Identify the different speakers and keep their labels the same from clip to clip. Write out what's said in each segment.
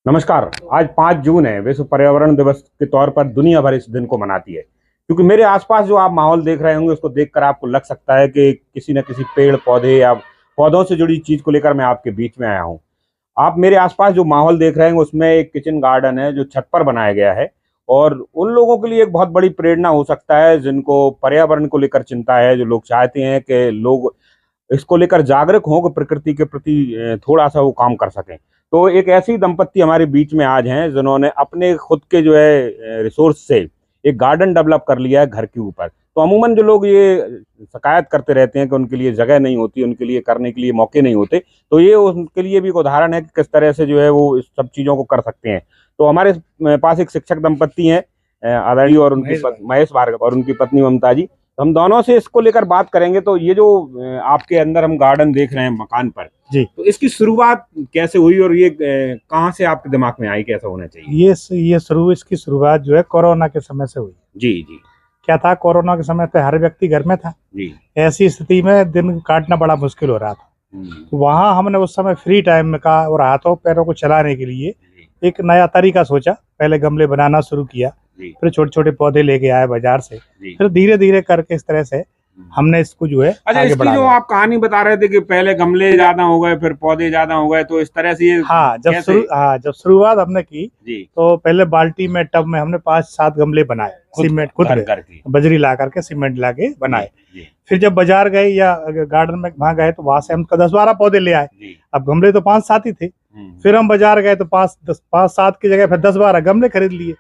Speaker 1: नमस्कार। आज 5 जून है, विश्व पर्यावरण दिवस के तौर पर दुनिया भर इस दिन को मनाती है। क्योंकि मेरे आसपास जो आप माहौल देख रहे होंगे उसको देखकर आपको लग सकता है कि किसी न किसी पेड़ पौधे या पौधों से जुड़ी चीज को लेकर मैं आपके बीच में आया हूँ। आप मेरे आसपास जो माहौल देख रहे हैं उसमें एक किचन गार्डन है जो छत पर बनाया गया है, और उन लोगों के लिए एक बहुत बड़ी प्रेरणा हो सकता है जिनको पर्यावरण को लेकर चिंता है, जो लोग चाहते हैं कि लोग इसको लेकर जागरूक हों कि प्रकृति के प्रति थोड़ा सा वो काम कर सकें। तो एक ऐसी दंपत्ति हमारे बीच में आज हैं जिन्होंने अपने खुद के जो है रिसोर्स से एक गार्डन डेवलप कर लिया है घर के ऊपर। तो अमूमन जो लोग ये शिकायत करते रहते हैं कि उनके लिए जगह नहीं होती, उनके लिए करने के लिए मौके नहीं होते, तो ये उनके लिए भी एक उदाहरण है कि किस तरह से जो है वो इस सब चीज़ों को कर सकते हैं। तो हमारे पास एक शिक्षक दंपत्ति हैं, आदरणीय और उनकी महेश भार्गव और उनकी पत्नी ममता जी। तो हम दोनों से इसको लेकर बात करेंगे। तो ये जो आपके अंदर हम गार्डन देख रहे हैं मकान पर जी, तो इसकी शुरुआत कैसे हुई और ये कहाँ से आपके दिमाग में आई, कैसा होना चाहिए?
Speaker 2: इसकी शुरुआत जो है कोरोना के समय से हुई।
Speaker 1: जी जी।
Speaker 2: क्या था, कोरोना के समय पे हर व्यक्ति घर में था
Speaker 1: जी।
Speaker 2: ऐसी स्थिति में दिन काटना बड़ा मुश्किल हो रहा था। तो वहाँ हमने उस समय फ्री टाइम में का और हाथों पैरों को चलाने के लिए एक नया तरीका सोचा। पहले गमले बनाना शुरू किया, फिर छोटे छोटे पौधे लेके आए बाजार से, फिर धीरे धीरे करके इस तरह से हमने इसको जो है
Speaker 1: अच्छा, इसकी जो आप कहानी बता रहे थे कि पहले गमले ज्यादा हो गए फिर पौधे ज्यादा हो गए, तो इस तरह से
Speaker 2: जब शुरुआत हमने की तो पहले बाल्टी में टब में हमने 5-7 गमले बनाए, सीमेंट खुद बजरी ला करके सीमेंट ला के बनाए। फिर जब बाजार गए या गार्डन में वहां गए तो वहां से हम 10-12 पौधे ले आए। अब गमले तो 5-7 ही थे। फिर हम बाजार गए तो 5-7 की जगह फिर 10-12 गमले खरीद लिए।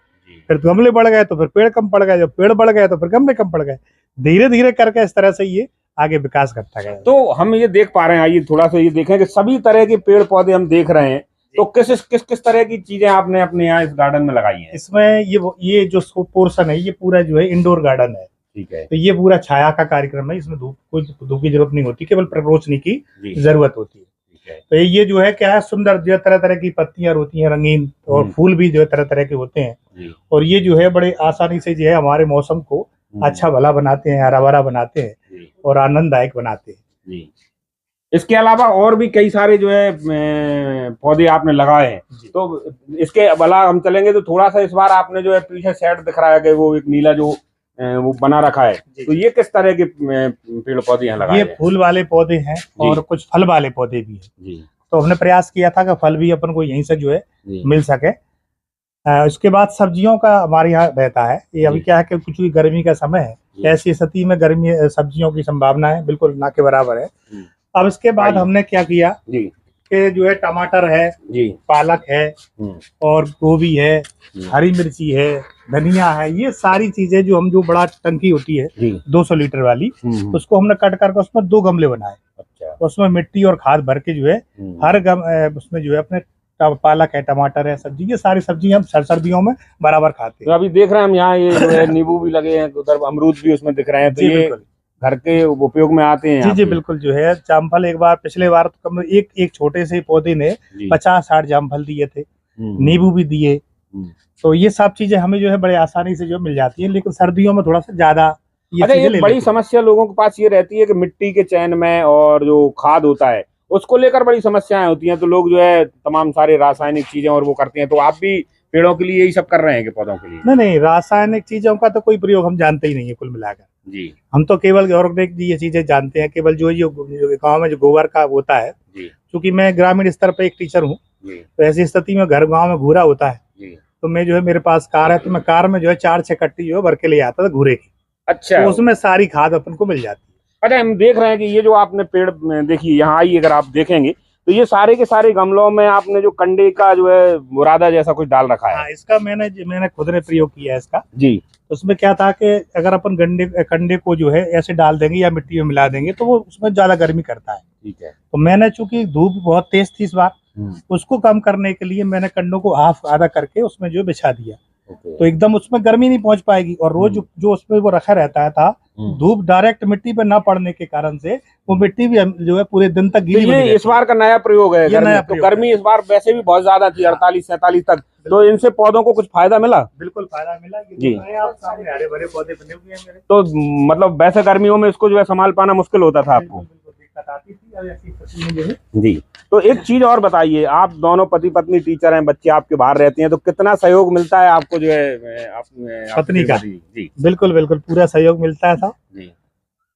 Speaker 2: फिर गमले बढ़ गए तो फिर पेड़ कम पड़ गए, जब पेड़ बढ़ गए तो फिर गमले कम पड़ गए। धीरे धीरे करके इस तरह से ये आगे विकास करता गया।
Speaker 1: तो हम ये देख पा रहे हैं, आइए थोड़ा सा ये देखें कि सभी तरह के पेड़ पौधे हम देख रहे हैं। तो किस तरह की चीजें आपने अपने यहाँ इस गार्डन में लगाई हैं?
Speaker 2: इसमें ये जो पोर्शन है ये पूरा जो है इंडोर गार्डन है।
Speaker 1: ठीक है।
Speaker 2: तो ये पूरा छाया का कार्यक्रम है, इसमें धूप की जरूरत नहीं होती, केवल रोशनी की जरूरत होती है। तो ये जो है क्या है, सुंदर जो तरह तरह की पत्तियां होती हैं रंगीन, और फूल भी जो है तरह तरह के होते हैं। और ये जो है बड़े आसानी से जो है हमारे मौसम को अच्छा भला बनाते हैं, हरा भरा बनाते हैं और आनंददायक बनाते हैं।
Speaker 1: इसके अलावा और भी कई सारे जो है पौधे आपने लगाए हैं। तो इसके अलावा हम चलेंगे तो थोड़ा सा इस बार आपने जो है पीछे सेट दिख रहा है कि वो एक नीला जो वो बना रखा है, तो ये किस तरह के पेड़ पौधे यहाँ लगाए हैं?
Speaker 2: ये फूल वाले पौधे हैं और कुछ फल वाले पौधे भी हैं। तो हमने प्रयास किया था कि फल भी अपन को यहीं से जो है मिल सके। उसके बाद सब्जियों का हमारे यहाँ रहता है। ये अभी क्या है कि कुछ भी गर्मी का समय है, ऐसी स्थिति में गर्मी सब्जियों की संभावना है बिल्कुल ना के बराबर है। अब इसके बाद हमने क्या किया कि जो है टमाटर है, पालक है और गोभी है, हरी मिर्ची है, धनिया है, ये सारी चीजें जो बड़ा टंकी होती है 200 लीटर वाली, उसको हमने कट करके उसमें 2 गमले बनाए। तो उसमें मिट्टी और खाद भर के जो है हर उसमें जो है अपने पालक है, टमाटर है, सब्जी, ये सारी सब्जी हम सर्दियों में बराबर खाते हैं।
Speaker 1: तो अभी देख रहे हैं हम यहाँ ये जो है नींबू भी लगे हैं, उधर अमरूद भी उसमें दिख रहे हैं। तो ये घर के उपयोग में आते हैं?
Speaker 2: जी बिल्कुल। जो है जामफल पिछले बार तो कम एक छोटे से पौधे ने 50-60 जामफल दिए थे, नींबू भी दिए। तो ये सब चीजें हमें जो है बड़े आसानी से जो मिल जाती है, लेकिन सर्दियों में थोड़ा सा ज्यादा
Speaker 1: ये बड़ी समस्या लोगों के पास ये रहती है कि मिट्टी के चयन में और जो खाद होता है उसको लेकर बड़ी समस्याएं होती हैं। तो लोग जो है तमाम सारे रासायनिक चीजें और वो करते हैं। तो आप भी पेड़ों के लिए यही सब कर रहे हैं कि पौधों के लिए?
Speaker 2: नहीं, रासायनिक चीजों का तो कोई प्रयोग हम जानते ही नहीं है कुल मिलाकर।
Speaker 1: जी, हम
Speaker 2: तो केवल ऑर्गेनिक ये चीजें जानते हैं। केवल जो गाँव में जो गोबर का होता है, क्योंकि मैं ग्रामीण स्तर पे एक टीचर हूँ, तो ऐसी स्थिति में घर गाँव में घूरा होता है। तो मैं जो है मेरे पास कार है, तो मैं कार में जो है 4-6 कट्टी जो है भर के ले आता था घूरे की।
Speaker 1: अच्छा।
Speaker 2: तो उसमें सारी खाद अपन को मिल जाती है।
Speaker 1: अच्छा, हम देख रहे हैं कि ये जो आपने पेड़ देखिए यहाँ आई, अगर आप देखेंगे तो ये सारे के सारे गमलों में आपने जो कंडे का जो है बुरादा जैसा कुछ डाल रखा है।
Speaker 2: इसका मैंने खुद ने प्रयोग किया है इसका।
Speaker 1: जी।
Speaker 2: उसमें क्या था कि अगर अपन कंडे को जो है ऐसे डाल देंगे या मिट्टी में मिला देंगे तो वो उसमें ज्यादा गर्मी करता है।
Speaker 1: ठीक है।
Speaker 2: तो मैंने चूंकि धूप बहुत तेज थी इस बार, उसको कम करने के लिए मैंने कंडों को आधा करके उसमें जो बिछा दिया। तो एकदम उसमें गर्मी नहीं पहुंच पाएगी। और रोज जो उसमें वो रखा रहता था, धूप डायरेक्ट मिट्टी पे ना पड़ने के कारण से वो मिट्टी भी जो है पूरे दिन तक गीली।
Speaker 1: तो ये इस बार का नया प्रयोग है। तो गर्मी इस बार वैसे भी बहुत ज्यादा थी, 48-47 तक। तो इनसे पौधों को कुछ फायदा मिला?
Speaker 2: बिल्कुल फायदा मिला।
Speaker 1: जी।
Speaker 2: आप सामने हरे भरे पौधे बने हुए हैं मेरे।
Speaker 1: तो मतलब वैसे गर्मियों में इसको जो है संभाल पाना मुश्किल होता था आपको?
Speaker 2: बिल्कुल दिक्कत आती थी, अब ऐसी स्थिति में जो है।
Speaker 1: जी। तो एक चीज और बताइए, आप दोनों पति पत्नी टीचर हैं, बच्चे आपके बाहर रहते हैं, तो कितना सहयोग मिलता है आपको जो है
Speaker 2: पत्नी का?
Speaker 1: जी
Speaker 2: बिल्कुल बिल्कुल पूरा सहयोग मिलता है था
Speaker 1: जी।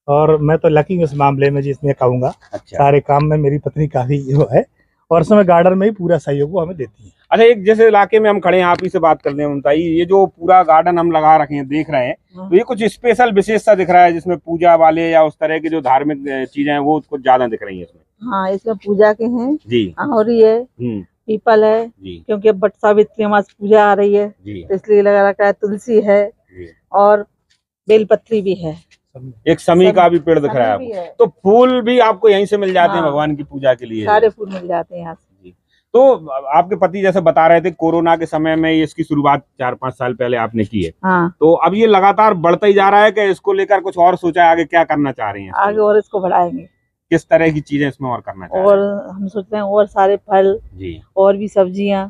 Speaker 2: और मैं तो लकी हूँ इस मामले में, जिसमें कहूँगा
Speaker 1: अच्छा।
Speaker 2: सारे काम में मेरी पत्नी काफी जो है, और समय गार्डन में ही पूरा सहयोग वो हमें देती है।
Speaker 1: अच्छा, एक जैसे इलाके में हम खड़े हैं, आप ही से बात करते हैं, बताइए ये जो पूरा गार्डन हम लगा रखे हैं, देख रहे हैं, तो ये कुछ स्पेशल विशेषता दिख रहा है जिसमें पूजा वाले या उस तरह की जो धार्मिक चीजें हैं वो कुछ ज्यादा दिख रही हैं इसमें?
Speaker 3: हाँ, इसमें पूजा के हैं
Speaker 1: जी।
Speaker 3: आहुरी है, पीपल है
Speaker 1: जी
Speaker 3: क्योंकि अब बट सावित्री मास पूजा आ रही है
Speaker 1: जी
Speaker 3: तो इसलिए लगा रखा है। तुलसी है
Speaker 1: जी।
Speaker 3: और बेलपत्री भी है,
Speaker 1: एक समी का भी पेड़ दिख रहा
Speaker 3: भी
Speaker 1: है। तो फूल भी आपको यहीं से मिल जाते हैं
Speaker 3: हाँ।
Speaker 1: भगवान की पूजा के लिए?
Speaker 3: सारे फूल मिल जाते हैं यहाँ से।
Speaker 1: तो आपके पति जैसे बता रहे थे कोरोना के समय में इसकी शुरुआत 4-5 साल पहले आपने की है,
Speaker 3: हाँ,
Speaker 1: तो अब ये लगातार बढ़ता ही जा रहा है कि इसको लेकर कुछ और सोचा है, आगे क्या करना चाह रही हैं?
Speaker 3: आगे और इसको बढ़ाएंगे।
Speaker 1: किस तरह की चीजें इसमें और करना चाह
Speaker 3: और
Speaker 1: रहे हैं?
Speaker 3: हम सोचते हैं और सारे फल
Speaker 1: जी।
Speaker 3: और भी सब्जियां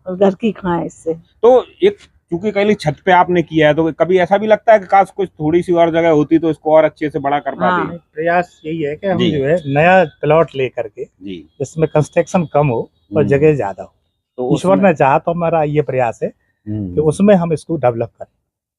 Speaker 3: और घर की खाएं इससे।
Speaker 1: तो एक क्योंकि कहीं छत पे आपने किया है, तो कभी ऐसा भी लगता है कि काश कुछ थोड़ी सी और जगह होती तो इसको और अच्छे से बड़ा कर पाते?
Speaker 3: हाँ।
Speaker 2: प्रयास यही है कि हम
Speaker 1: जी।
Speaker 2: जो है नया प्लॉट लेकर के
Speaker 1: जी।
Speaker 2: जिसमें कंस्ट्रक्शन कम हो और जगह ज्यादा हो,
Speaker 1: तो
Speaker 2: ईश्वर ने चाहा तो हमारा ये प्रयास है कि उसमें हम इसको डेवलप करें।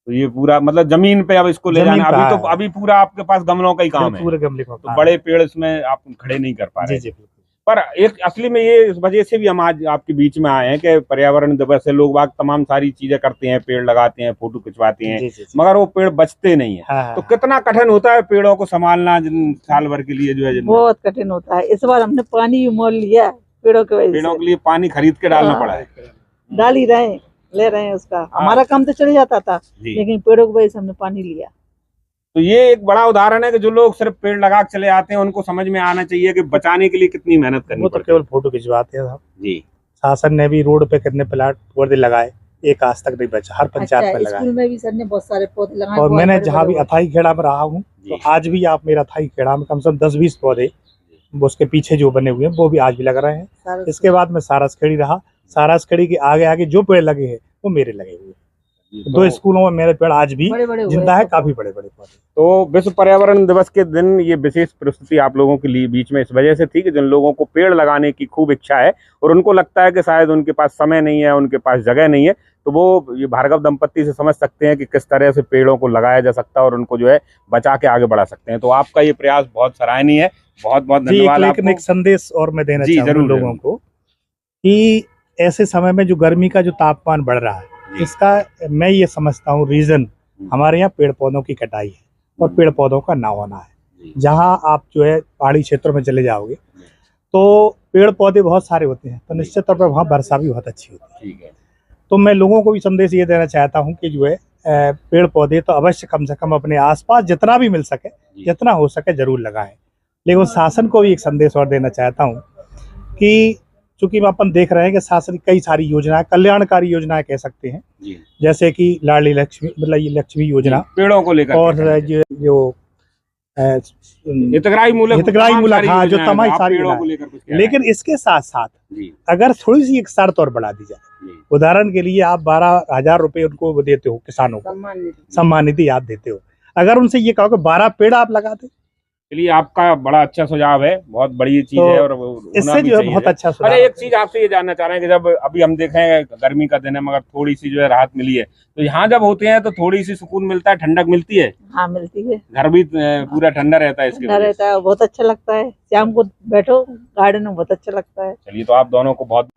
Speaker 1: तो ये पूरा मतलब जमीन पे अब इसको ले
Speaker 2: जमीन
Speaker 1: जाना,
Speaker 2: पे
Speaker 1: अभी तो अभी पूरा आपके पास गमलों का ही काम है,
Speaker 2: पूरे गमले को
Speaker 1: तो बड़े पेड़ इसमें आप खड़े नहीं कर पा रहे।
Speaker 2: जी बिल्कुल।
Speaker 1: पर एक असली में ये इस वजह से भी हम आज आपके बीच में आए हैं कि पर्यावरण दिवस से लोग बाग तमाम सारी चीजें करते हैं, पेड़ लगाते हैं, फोटो खिंचवाते हैं, मगर वो पेड़ बचते नहीं है।
Speaker 2: हाँ।
Speaker 1: तो कितना कठिन होता है पेड़ों को संभालना जिन साल भर के लिए जो है?
Speaker 3: बहुत कठिन होता है। इस बार हमने पानी भी मोल लिया पेड़ों के वजह से।
Speaker 1: पेड़ों के लिए पानी खरीद के डालना पड़ा है?
Speaker 3: डाल ही रहे, ले रहे हैं उसका। हमारा काम तो चल जाता था लेकिन पेड़ों की वजह से हमने पानी लिया।
Speaker 1: तो ये एक बड़ा उदाहरण है कि जो लोग सिर्फ पेड़ लगा के चले आते हैं उनको समझ में आना चाहिए कि बचाने के लिए कितनी मेहनत करनी पड़ती है।
Speaker 2: वो तो केवल फोटो खिंचवाते हैं
Speaker 1: जी।
Speaker 2: शासन ने भी रोड पे कितने प्लाट पौधे लगाए, एक आज तक नहीं बचा, हर पंचायत में लगाए।
Speaker 3: स्कूल में भी सर ने बहुत सारे पौधे लगाए।
Speaker 2: और मैंने जहाँ भी अथाई खेड़ा में रहा हूँ तो आज भी आप मेरा अथाई खेड़ा में कम से कम 10-20 पौधे उसके पीछे जो बने हुए हैं वो भी आज भी लग रहे हैं। इसके बाद में सारस खेड़ी रहा, सारस खेड़ी के आगे आगे जो पेड़ लगे हैं वो मेरे लगे हुए हैं। 2 स्कूलों में मेरे पेड़ आज भी जिंदा है, काफी बड़े बड़े पौधे।
Speaker 1: तो विश्व पर्यावरण दिवस के दिन ये विशेष परिस्थिति आप लोगों के लिए बीच में इस वजह से थी कि जिन लोगों को पेड़ लगाने की खूब इच्छा है और उनको लगता है कि शायद उनके पास समय नहीं है, उनके पास जगह नहीं है, तो वो ये भार्गव दंपत्ति से समझ सकते हैं कि किस तरह से पेड़ों को लगाया जा सकता है और उनको जो है बचा के आगे बढ़ा सकते हैं। तो आपका ये प्रयास बहुत सराहनीय है, बहुत बहुत धन्यवाद।
Speaker 2: लेकिन एक संदेश और मैं देना चाहूँगा लोगों को कि ऐसे समय में जो गर्मी का जो तापमान बढ़ रहा है, इसका मैं ये समझता हूँ रीजन हमारे यहाँ पेड़ पौधों की कटाई है और पेड़ पौधों का ना होना है। जहाँ आप जो है पहाड़ी क्षेत्रों में चले जाओगे तो पेड़ पौधे बहुत सारे होते हैं, तो निश्चित तौर पर वहाँ वर्षा भी बहुत अच्छी होती है। तो मैं लोगों को भी संदेश ये देना चाहता हूँ कि जो है पेड़ पौधे तो अवश्य कम से कम अपने आसपास जितना भी मिल सके, जितना हो सके जरूर लगाएं। लेकिन शासन को भी एक संदेश और देना चाहता हूँ कि चूंकि अपन देख रहे हैं कि शासन कई सारी योजनाएं, कल्याणकारी योजनाएं कह सकते हैं, जैसे कि लाडली लक्ष्मी मतलब ये लक्ष्मी योजना
Speaker 1: पेड़ों को लेकर, और
Speaker 2: जो
Speaker 1: हितग्राही मूलक
Speaker 2: हाँ जो तमाम सारी योजनाएं। लेकिन इसके साथ साथ अगर थोड़ी सी एक शर्त और बढ़ा दी जाए, उदाहरण के लिए आप 12,000 रुपए उनको देते हो, किसानों को सम्मान निधि आप देते हो, अगर उनसे ये कहो कि 12 पेड़ आप लगाते,
Speaker 1: चलिए आपका बड़ा अच्छा सुझाव है, बहुत बड़ी चीज है और
Speaker 2: इससे जो है बहुत अच्छा सुझाव।
Speaker 1: अरे एक चीज आपसे ये जानना चाह रहे हैं कि जब अभी हम देख रहे हैं गर्मी का दिन है मगर थोड़ी सी जो है राहत मिली है, तो यहाँ जब होते हैं तो थोड़ी सी सुकून मिलता है, ठंडक मिलती है?
Speaker 3: हाँ मिलती है,
Speaker 1: घर भी पूरा ठंडा रहता है, इसके
Speaker 3: रहता है, बहुत अच्छा लगता है। शाम को बैठो गार्डन में, बहुत अच्छा लगता है।
Speaker 1: चलिए तो आप दोनों को बहुत